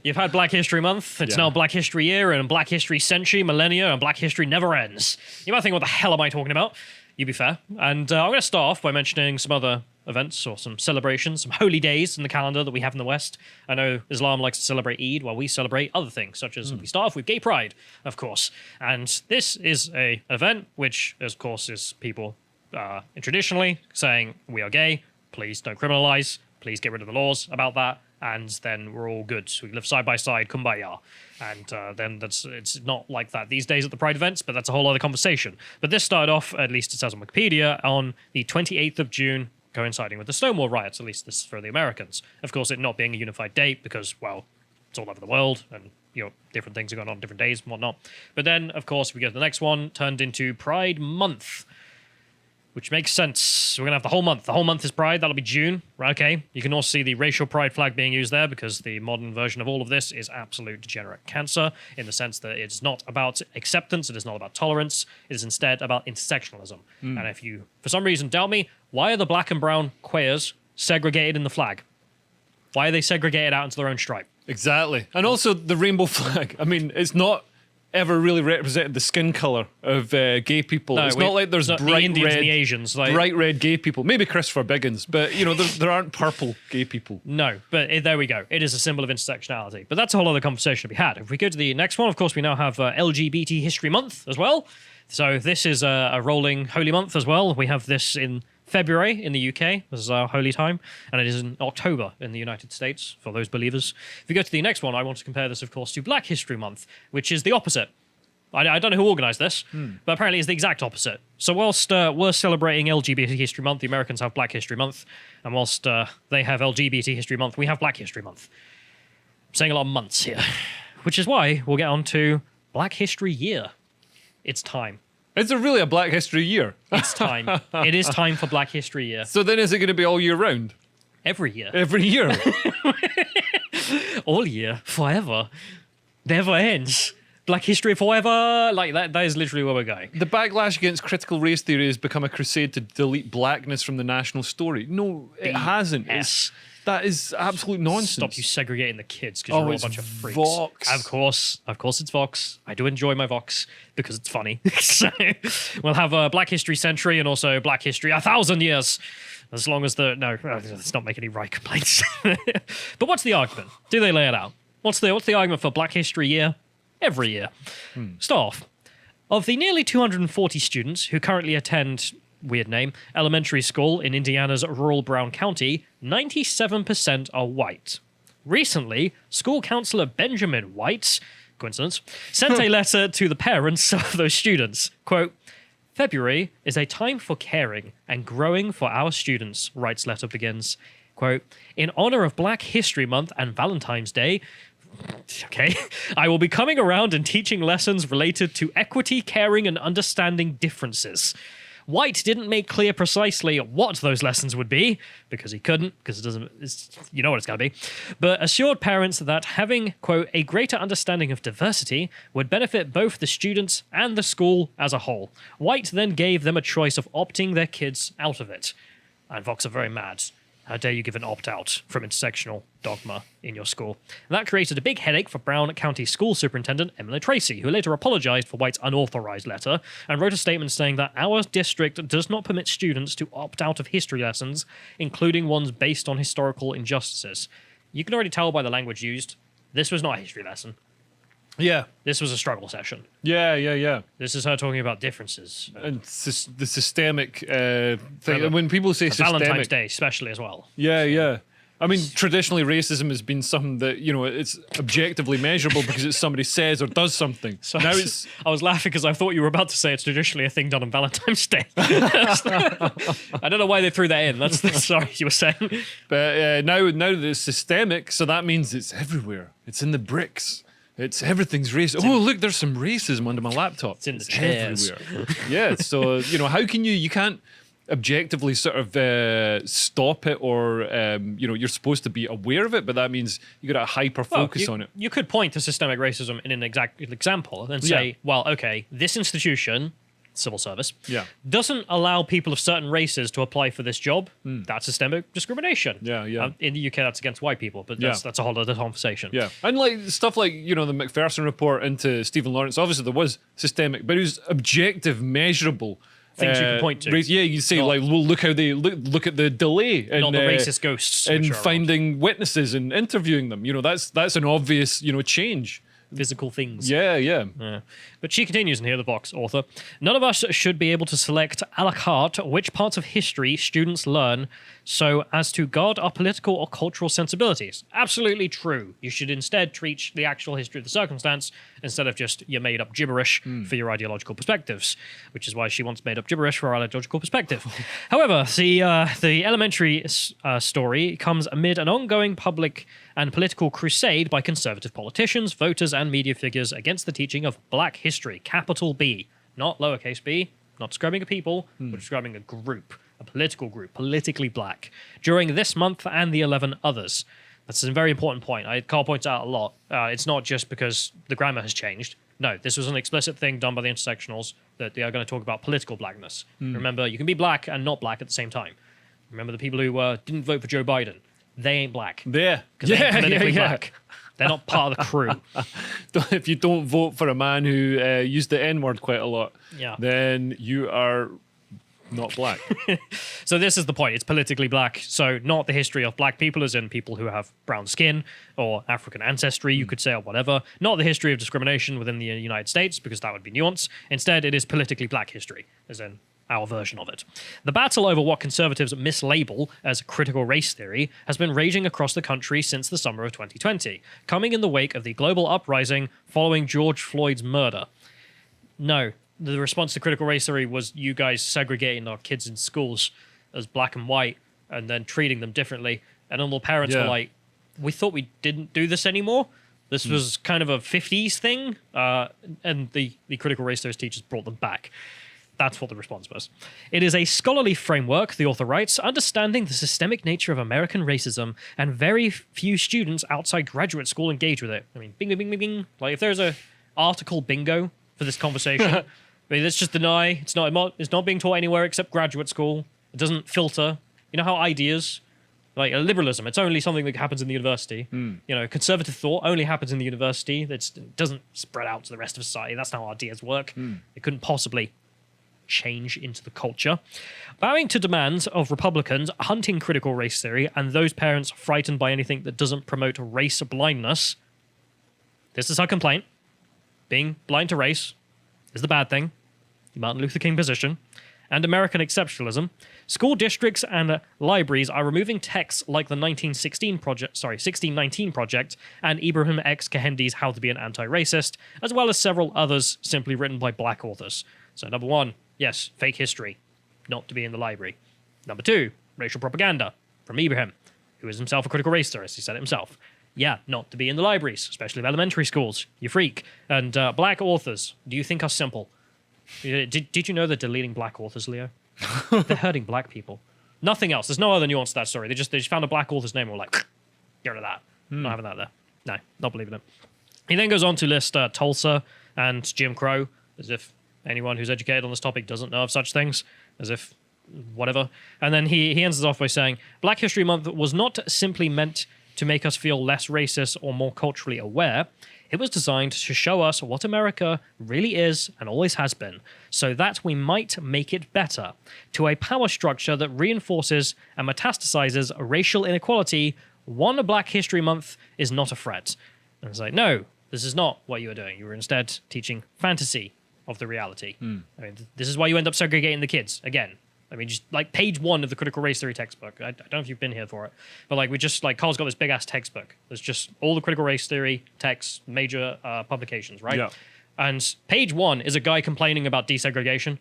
You've had Black History Month, it's now Black History Year, and Black History Century, Millennia, and Black History never ends. You might think, what the hell am I talking about? You be fair. And I'm going to start off by mentioning some other events or some celebrations, some holy days in the calendar that we have in the West. I know Islam likes to celebrate Eid while we celebrate other things, such as we start off with Gay Pride, of course. And this is an event which, of course, is people traditionally saying we are gay, please don't criminalize, please get rid of the laws about that, and then we're all good. We live side by side, kumbaya. And then it's not like that these days at the Pride events, but that's a whole other conversation. But this started off, at least it says on Wikipedia, on the 28th of June, coinciding with the Stonewall riots, at least this is for the Americans. Of course, it not being a unified date because, well, it's all over the world and, different things are going on different days and whatnot. But then, of course, we go to the next one, turned into Pride Month, which makes sense. We're going to have the whole month. The whole month is Pride. That'll be June. Okay. You can also see the racial pride flag being used there because the modern version of all of this is absolute degenerate cancer in the sense that it's not about acceptance. It is not about tolerance. It is instead about intersectionalism. And if you, for some reason, doubt me, why are the black and brown queers segregated in the flag? Why are they segregated out into their own stripe? Exactly. And also the rainbow flag. I mean, it's not ever really represented the skin color of gay people. No, it's not like there's the bright Indians red, and the Asians, bright red gay people. Maybe Christopher Biggins, but there aren't purple gay people. No, but there we go. It is a symbol of intersectionality. But that's a whole other conversation to be had. If we go to the next one, of course, we now have LGBT History Month as well. So this is a rolling holy month as well. We have this in February in the UK. This is our holy time. And it is in October in the United States for those believers. If we go to the next one, I want to compare this, of course, to Black History Month, which is the opposite. I don't know who organised this, but apparently it's the exact opposite. So whilst we're celebrating LGBT History Month, the Americans have Black History Month, and whilst they have LGBT History Month, we have Black History Month. I'm saying a lot of months here, which is why we'll get on to Black History Year. It's time. Is there really a Black History Year? It's time. It is time for Black History Year. So then is it going to be all year round? Every year. Every year? All year. Forever. Never ends. Black history forever. Like that is literally where we're going. The backlash against critical race theory has become a crusade to delete blackness from the national story. No, it hasn't. That is absolute nonsense. Stop you segregating the kids because you're all a bunch of freaks. Vox. Of course it's Vox. I do enjoy my Vox because it's funny. So we'll have a Black History Century and also Black History 1,000 years. As long as let's not make any right complaints. But what's the argument? Do they lay it out? What's the argument for Black History Year? Every year. Start off. Of the nearly 240 students who currently attend, weird name, elementary school in Indiana's rural Brown County, 97% are white. Recently, school counselor Benjamin White, coincidence, sent a letter to the parents of those students. Quote, February is a time for caring and growing for our students, Wright's letter begins. Quote, in honor of Black History Month and Valentine's Day, okay, I will be coming around and teaching lessons related to equity, caring, and understanding differences. White didn't make clear precisely what those lessons would be, because he couldn't, because you know what it's going to be, but assured parents that having, quote, a greater understanding of diversity would benefit both the students and the school as a whole. White then gave them a choice of opting their kids out of it. And Vox are very mad. How dare you give an opt-out from intersectional dogma in your school? And that created a big headache for Brown County School Superintendent Emily Tracy, who later apologized for White's unauthorized letter and wrote a statement saying that our district does not permit students to opt out of history lessons, including ones based on historical injustices. You can already tell by the language used, this was not a history lesson. Yeah. This was a struggle session. Yeah. This is her talking about differences. And the systemic thing. When people say systemic... Valentine's Day especially as well. Yeah. I mean, traditionally racism has been something that, it's objectively measurable because it's somebody says or does something. So now it's... I was laughing because I thought you were about to say it's traditionally a thing done on Valentine's Day. I don't know why they threw that in. Sorry, you were saying. But now that it's systemic, so that means it's everywhere. It's in the bricks. Everything's racist. Oh, look, there's some racism under my laptop. It's in the chairs. Everywhere. Yeah, so, how can you can't objectively sort of stop it or, you're supposed to be aware of it, but that means you got to hyper focus on it. You could point to systemic racism in an exact example and say, well, okay, this institution civil service, Yeah. doesn't allow people of certain races to apply for this job, that's systemic discrimination. Yeah, yeah. In the UK, that's against white people, but that's a whole other conversation. Yeah, and like stuff like, you know, the McPherson report into Stephen Lawrence, obviously there was systemic, but it was objective, measurable. Things you can point to. Yeah, you say like, well, look how they look at the delay in Not the racist ghosts. in which are finding witnesses and interviewing them. You know, that's an obvious, you know, change. physical things. Yeah. Yeah. But she continues in here, the Vox author. None of us should be able to select a la carte which parts of history students learn so as to guard our political or cultural sensibilities. Absolutely true. You should instead treat the actual history of the circumstance instead of just your made up gibberish for your ideological perspectives, which is why she wants made up gibberish for her ideological perspective. However, the elementary story comes amid an ongoing public and political crusade by conservative politicians, voters, and media figures against the teaching of black history, capital B, not lowercase b, not describing a people, but describing a group, a political group, politically black, during this month and the 11 others. That's a very important point. Carl points out a lot. It's not just because the grammar has changed. No, this was an explicit thing done by the intersectionals that they are going to talk about political blackness. Remember, you can be black and not black at the same time. Remember the people who didn't vote for Joe Biden. They ain't black. Yeah. Because they ain't politically black. They're not part of the crew. If you don't vote for a man who used the N-word quite a lot, then you are not black. So this is the point. It's politically black. So not the history of black people as in people who have brown skin or African ancestry, you could say, or whatever. Not the history of discrimination within the United States, because that would be nuance. Instead, it is politically black history, as in our version of it. The battle over what conservatives mislabel as critical race theory has been raging across the country since the summer of 2020, coming in the wake of the global uprising following George Floyd's murder. No, the response to critical race theory was you guys segregating our kids in schools as black and white and then treating them differently. And all the parents were like, we thought we didn't do this anymore. This was kind of a 50s thing. And the critical race theory teachers brought them back. That's what the response was. It is a scholarly framework, the author writes, understanding the systemic nature of American racism, and very few students outside graduate school engage with it. I mean, bing, bing, bing, bing, bing. Like, if there's a article bingo for this conversation, I mean, let's just deny it's not being taught anywhere except graduate school. It doesn't filter. You know how ideas, like liberalism, it's only something that happens in the university. You know, conservative thought only happens in the university. It doesn't spread out to the rest of society. That's not how ideas work. It couldn't possibly change into the culture. Bowing to demands of Republicans hunting critical race theory and those parents frightened by anything that doesn't promote race blindness. This is her complaint. Being blind to race is the bad thing. The Martin Luther King position. And American exceptionalism. School districts and libraries are removing texts like the 1619 Project and Ibrahim X. Kehendi's How to Be an Anti-Racist, as well as several others simply written by black authors. So number one, yes, fake history, not to be in the library. Number two, racial propaganda from Ibrahim, who is himself a critical race theorist. He said it himself. Yeah, not to be in the libraries, especially of elementary schools. You freak. And black authors, do you think are simple? Did you know they're deleting black authors, Leo? They're hurting black people. Nothing else. There's no other nuance to that story. They just found a black author's name and were like, get rid of that. Not having that there. No, not believing it. He then goes on to list Tulsa and Jim Crow, as if anyone who's educated on this topic doesn't know of such things, as if whatever. And then he ends it off by saying, Black History Month was not simply meant to make us feel less racist or more culturally aware. It was designed to show us what America really is and always has been, so that we might make it better, to a power structure that reinforces and metastasizes racial inequality. One Black History Month is not a threat. And it's like, no, this is not what you were doing. You were instead teaching fantasy of the reality. I mean, this is why you end up segregating the kids again. I mean, just like page 1 of the critical race theory textbook. I don't know if you've been here for it, but like Carl's got this big ass textbook. There's just all the critical race theory texts, major publications, right? Yeah. And page 1 is a guy complaining about desegregation.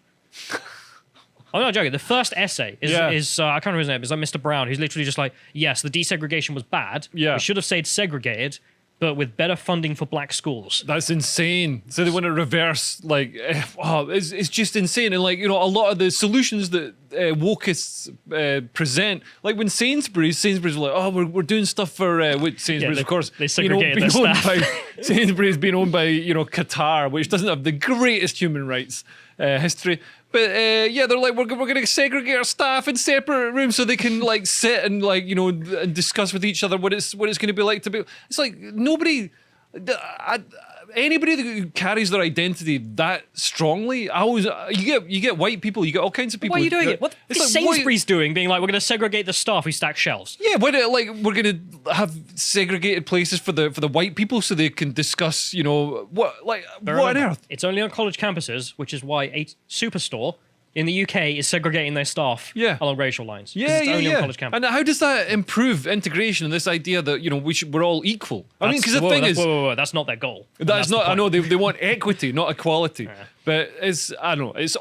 I'm not joking. The first essay is I can't remember his name. It's like Mr. Brown. He's literally just like, yes, the desegregation was bad. Yeah. We should have stayed segregated. but with better funding for black schools. That's insane. So they want to reverse, like, it's just insane. And, like, you know, a lot of the solutions that wokeists present, like when Sainsbury's were like, oh, we're doing stuff for Sainsbury's, of course. They segregated their staff. Sainsbury's being owned by, you know, Qatar, which doesn't have the greatest human rights history. But yeah, they're like, we're going to segregate our staff in separate rooms so they can like sit and like, you know, and discuss with each other what it's going to be like to be. It's like nobody, anybody that carries their identity that strongly, I always you get white people, you get all kinds of people. Why are you doing it? What it's is like, Sainsbury's doing? Being like, we're going to segregate the staff who stack shelves. Yeah, like we're going to have segregated places for the white people so they can discuss, you know, what on earth? It's only on college campuses, which is why a superstore in the UK is segregating their staff along racial lines. 'Cause it's only on college campuses. And how does that improve integration and this idea that, you know, we're all equal? I mean, because the thing is, that's not their goal. That's not. I know they want equity, not equality. Yeah. But it's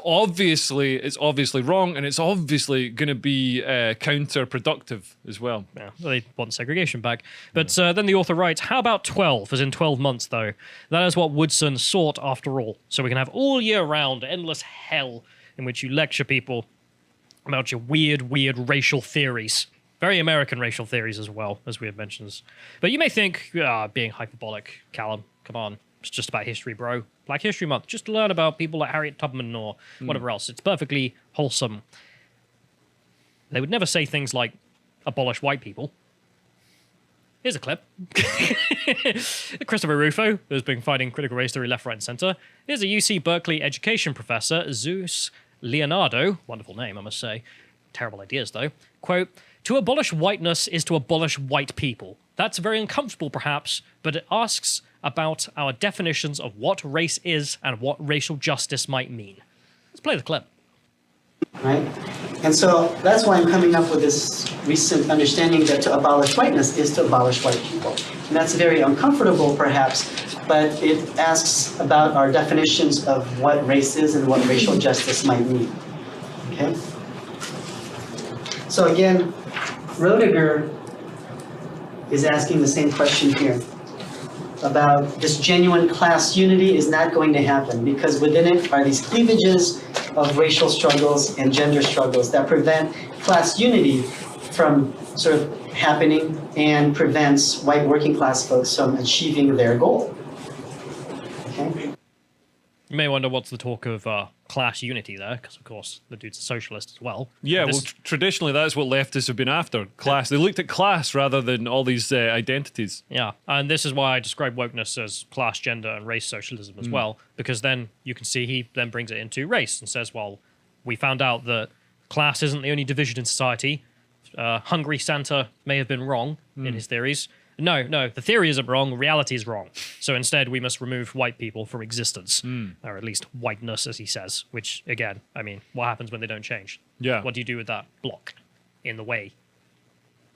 obviously wrong, and it's obviously going to be counterproductive as well. Yeah, well, they want segregation back. But then the author writes, how about 12, as in 12 months, though? That is what Woodson sought after all. So we can have all year round endless hell in which you lecture people about your weird racial theories. Very American racial theories as well, as we have mentioned. But you may think, being hyperbolic, Callum, come on. It's just about history, bro. Black History Month. Just learn about people like Harriet Tubman or whatever else. It's perfectly wholesome. They would never say things like, abolish white people. Here's a clip. Christopher Ruffo, who's been fighting critical race theory left, right, and center. Here's a UC Berkeley education professor, Zeus Leonardo. Wonderful name, I must say. Terrible ideas, though. Quote, to abolish whiteness is to abolish white people. That's very uncomfortable, perhaps, but it asks about our definitions of what race is and what racial justice might mean. Let's play the clip. Right? And so that's why I'm coming up with this recent understanding that to abolish whiteness is to abolish white people. And that's very uncomfortable, perhaps, but it asks about our definitions of what race is and what racial justice might mean. Okay? So again, Roediger is asking the same question here about this genuine class unity is not going to happen because within it are these cleavages of racial struggles and gender struggles that prevent class unity from sort of happening and prevents white working class folks from achieving their goal. Okay? You may wonder what's the talk of class unity there, because of course the dude's a socialist as well. Yeah, well, traditionally that's what leftists have been after, class. They looked at class rather than all these identities. Yeah, and this is why I describe wokeness as class, gender, and race socialism as well, because then you can see he then brings it into race and says, well, we found out that class isn't the only division in society. Hungry Santa may have been wrong in his theories. No, the theory isn't wrong, reality is wrong. So instead, we must remove white people from existence, or at least whiteness, as he says, which, again, I mean, what happens when they don't change? Yeah. What do you do with that block in the way?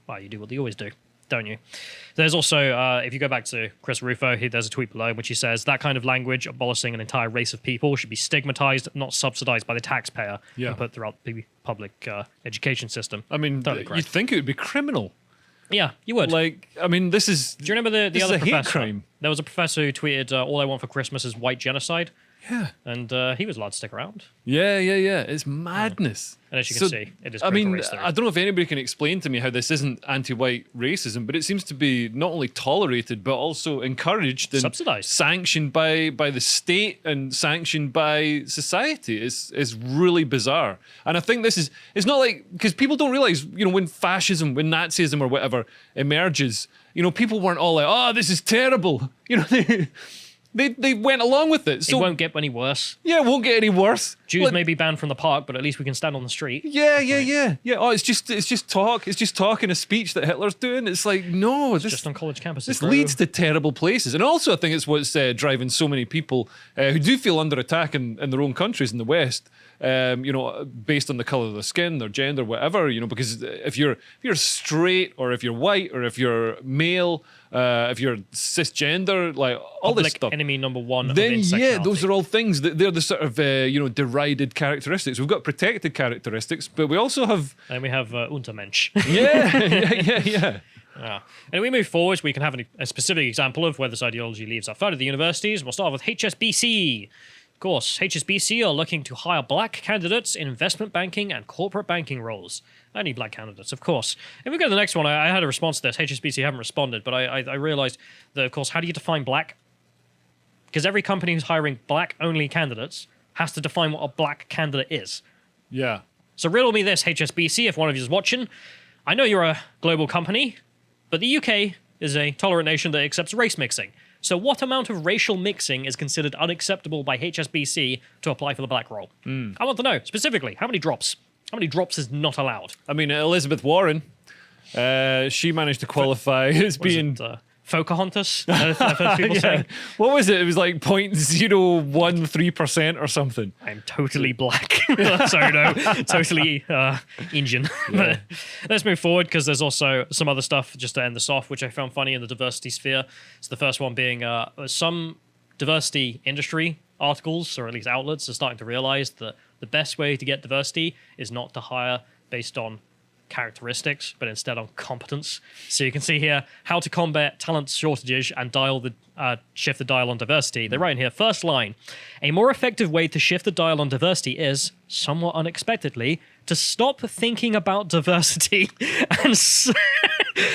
Well, you do what you always do, don't you? There's also, if you go back to Chris Ruffo, there's a tweet below in which he says, that kind of language, abolishing an entire race of people, should be stigmatized, not subsidized by the taxpayer, and put throughout the public education system. I mean, totally you'd think it would be criminal. Yeah, you would. Like, I mean, this is... Do you remember the other is a professor? hate crime. There was a professor who tweeted, all I want for Christmas is white genocide. Yeah. And he was allowed to stick around. Yeah. It's madness. And as you can see, it is I mean, race theory. I don't know if anybody can explain to me how this isn't anti-white racism, but it seems to be not only tolerated, but also encouraged and subsidized, sanctioned by the state and sanctioned by society. It's really bizarre. And I think this is, it's not like, because people don't realize, you know, when fascism, when Nazism or whatever emerges, you know, people weren't all like, oh, this is terrible. You know, They went along with it. So it won't get any worse. Yeah, it won't get any worse. Jews may be banned from the park, but at least we can stand on the street. Yeah. Oh, it's just talk. It's just talk in a speech that Hitler's doing. It's like, no, this just on college campuses. This leads to terrible places. And also, I think it's what's driving so many people who do feel under attack in their own countries in the West. You know, based on the color of their skin, their gender, whatever. You know, because if you're straight, or if you're white, or if you're male, if you're cisgender, like all public this stuff. Enemy number one. Then those are all things that they're the sort of derided characteristics. We've got protected characteristics, but we also have. And we have Untermensch. Yeah. Yeah. And we move forward, we can have a specific example of where this ideology leaves outside of the universities. We'll start with HSBC. Of course, HSBC are looking to hire black candidates in investment banking and corporate banking roles. Only black candidates, of course. If we go to the next one, I had a response to this. HSBC haven't responded, but I realized that, of course, how do you define black? Because every company who's hiring black-only candidates has to define what a black candidate is. Yeah. So riddle me this, HSBC, if one of you is watching. I know you're a global company, but the UK is a tolerant nation that accepts race mixing. So what amount of racial mixing is considered unacceptable by HSBC to apply for the black role? I want to know, specifically, how many drops? How many drops is not allowed? I mean, Elizabeth Warren, she managed to qualify as being... Pocahontas? I've heard people saying. What was it? It was like 0.013% or something. I'm totally black. Sorry, no. Totally Indian. But let's move forward because there's also some other stuff just to end this off, which I found funny in the diversity sphere. So the first one being some diversity industry articles, or at least outlets, are starting to realize that the best way to get diversity is not to hire based on characteristics, but instead on competence. So you can see here how to combat talent shortages and shift the dial on diversity. They write in here, first line, a more effective way to shift the dial on diversity is, somewhat unexpectedly, to stop thinking about diversity and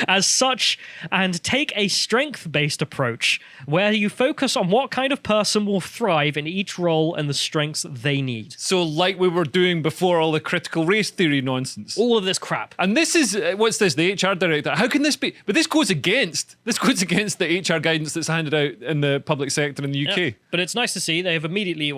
as such and take a strength-based approach where you focus on what kind of person will thrive in each role and the strengths they need. So like we were doing before all the critical race theory nonsense. All of this crap. And this is, what's this, the HR director? How can this be? But this goes against the HR guidance that's handed out in the public sector in the UK. Yeah. But it's nice to see they have immediately,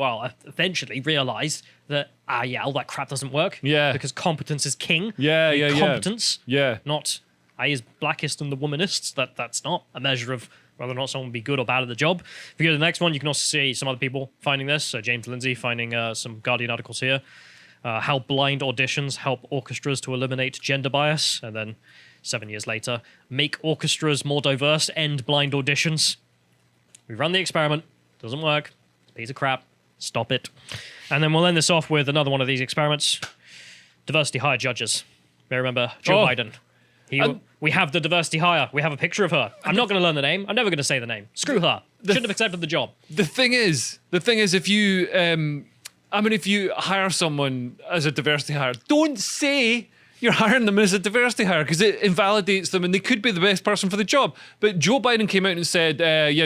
eventually realised that, all that crap doesn't work. Yeah. Because competence is king. Yeah. Competence. Yeah. Not, I is blackest and the womanists. That's not a measure of whether or not someone will be good or bad at the job. If you go to the next one, you can also see some other people finding this. So James Lindsay finding some Guardian articles here. How blind auditions help orchestras to eliminate gender bias. And then 7 years later, make orchestras more diverse, end blind auditions. We run the experiment. Doesn't work. It's a piece of crap. Stop it. And then we'll end this off with another one of these experiments. Diversity hire judges. You may remember Joe Biden. We have the diversity hire. We have a picture of her. I'm not going to learn the name. I'm never going to say the name. Screw her. Shouldn't have accepted the job. The thing is, if you, if you hire someone as a diversity hire, don't say you're hiring them as a diversity hire because it invalidates them and they could be the best person for the job. But Joe Biden came out and said,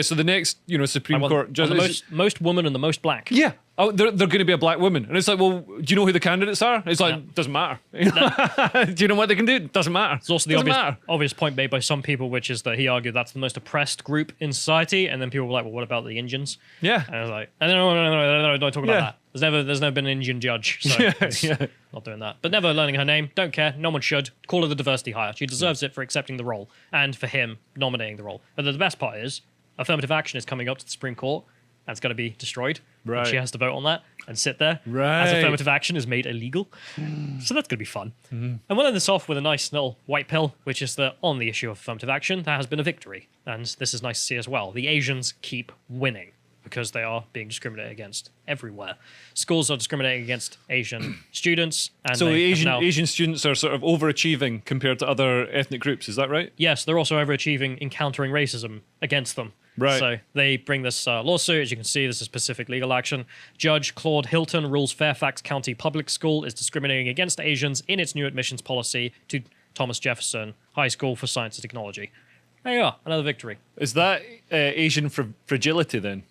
so the next, Supreme Court judge, the most woman and the most black. Yeah. Oh, they're going to be a black woman. And it's like, well, do you know who the candidates are? It's like, doesn't matter. Do you know what they can do? Doesn't matter. It's also the obvious point made by some people, which is that he argued that's the most oppressed group in society. And then people were like, well, what about the Indians? Yeah. And I was like, no, don't talk about that. There's never been an Indian judge. So not doing that. But never learning her name. Don't care. No one should. Call her the diversity hire. She deserves it for accepting the role and for him nominating the role. But the best part is affirmative action is coming up to the Supreme Court and it's going to be destroyed. Right. And she has to vote on that and sit there as affirmative action is made illegal. So that's going to be fun. And we'll end this off with a nice little white pill, which is that on the issue of affirmative action, there has been a victory. And this is nice to see as well. The Asians keep winning because they are being discriminated against everywhere. Schools are discriminating against Asian students. And so Asian students are sort of overachieving compared to other ethnic groups, is that right? Yes, they're also overachieving encountering racism against them. Right. So they bring this lawsuit. As you can see, this is specific legal action. Judge Claude Hilton rules Fairfax County Public School is discriminating against Asians in its new admissions policy to Thomas Jefferson High School for Science and Technology. There you are, another victory. Is that Asian fragility then?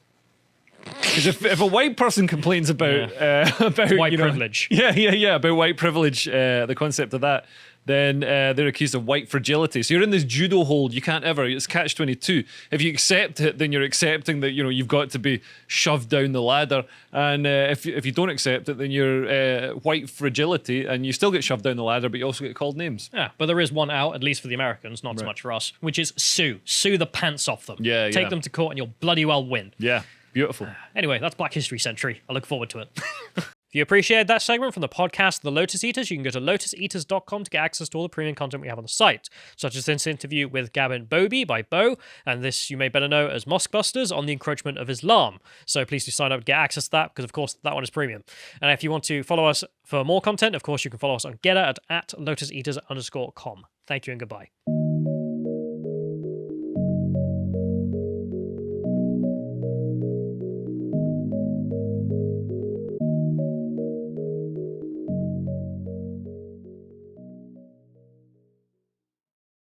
Because if a white person complains about white privilege, about white privilege, the concept of that, then they're accused of white fragility. So you're in this judo hold. You can't ever. It's catch-22. If you accept it, then you're accepting that you've got to be shoved down the ladder. And if you don't accept it, then you're white fragility, and you still get shoved down the ladder, but you also get called names. Yeah, but there is one out, at least for the Americans, not so much for us, which is sue the pants off them. Take them to court, and you'll bloody well win. Yeah. Beautiful. Anyway, that's Black History Century. I look forward to it. If you appreciated that segment from the podcast The Lotus Eaters, you can go to lotuseaters.com to get access to all the premium content we have on the site, such as this interview with Gavin Bobby by Bo, and this you may better know as Mosque Busters on the encroachment of Islam. So please do sign up to get access to that, because of course that one is premium. And if you want to follow us for more content, of course you can follow us on Getter at lotuseaters_com. Thank you and goodbye.